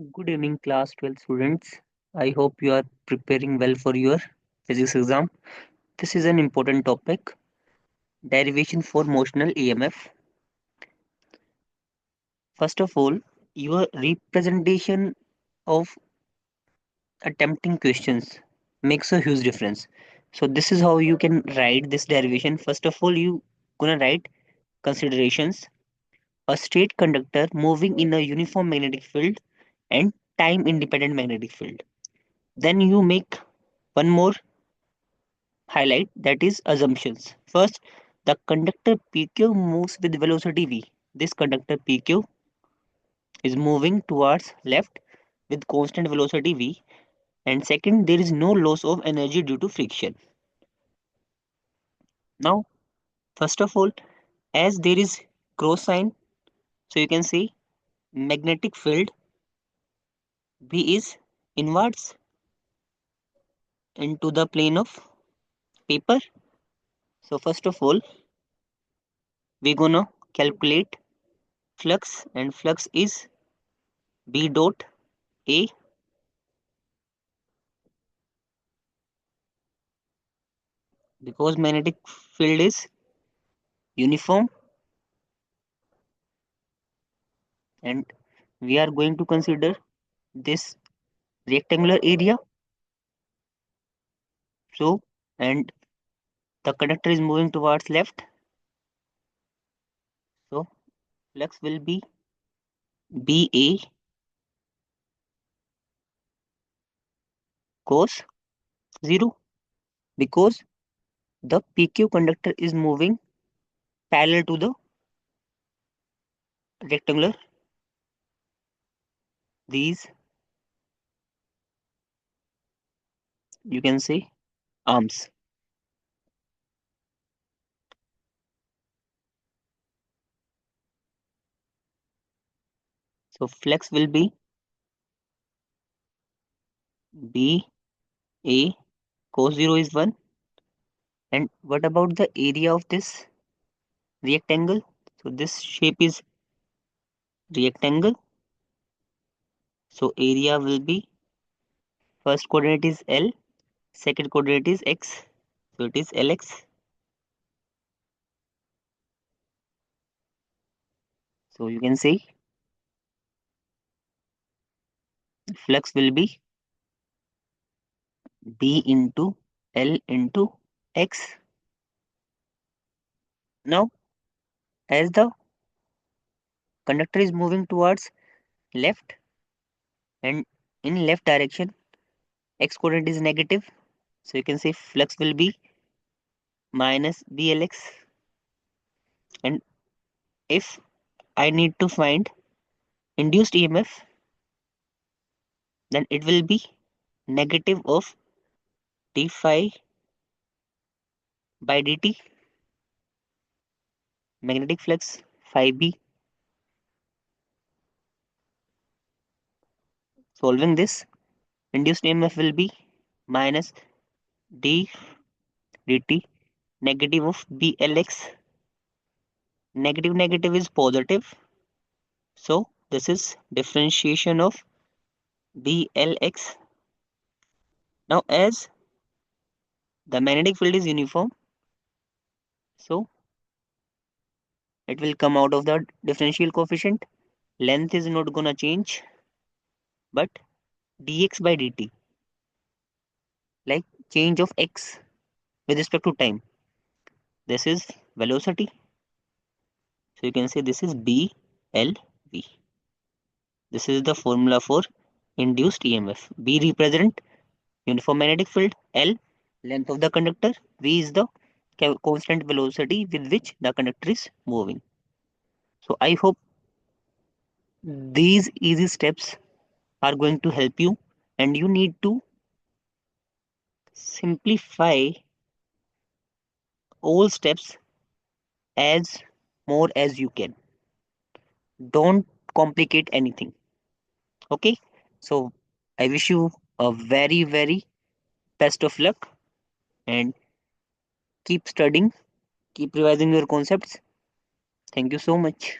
Good evening, class 12 students. I hope you are preparing well for your physics exam. This is an important topic derivation for motional EMF. First of all, your representation of attempting questions makes a huge difference. So, this is how you can write this derivation. First of all, you gonna write considerations a straight conductor moving in a uniform magnetic field and time independent magnetic field. Then you make one more highlight that is assumptions. First, the conductor PQ moves with velocity v. This conductor PQ is moving towards left with constant velocity v. And second, there is no loss of energy due to friction. Now, first of all, as there is cross sign, so you can see magnetic field B is inwards into the plane of paper. So first of all, we're gonna calculate flux, and flux is B dot A because magnetic field is uniform, and we are going to consider this rectangular area. So, and the conductor is moving towards left, so flux will be BA cos 0 because the PQ conductor is moving parallel to the rectangular, these you can say arms. So flux will be BA cos 0 is 1. And what about the area of this rectangle? So this shape is rectangle. So area will be first coordinate is L, second coordinate is X. So it is Lx. So you can say flux will be B into L into X. Now, as the conductor is moving towards left and in left direction, X coordinate is negative. So you can say flux will be minus BLX. And if I need to find induced EMF, then it will be negative of d phi by dt, magnetic flux phi b. Solving this, induced EMF will be minus d dt, negative of blx. Negative negative is positive, so this is differentiation of blx. Now as the magnetic field is uniform, so it will come out of the differential coefficient. Length is not gonna change, but dx by dt, like change of x with respect to time. This is velocity. So you can say this is BLV. This is the formula for induced EMF. B represent uniform magnetic field, L length of the conductor, V is the constant velocity with which the conductor is moving. So I hope these easy steps are going to help you, and you need to simplify all steps as more as you can. Don't complicate anything. Okay? So I wish you a very best of luck, and keep studying, keep revising your concepts. Thank you so much.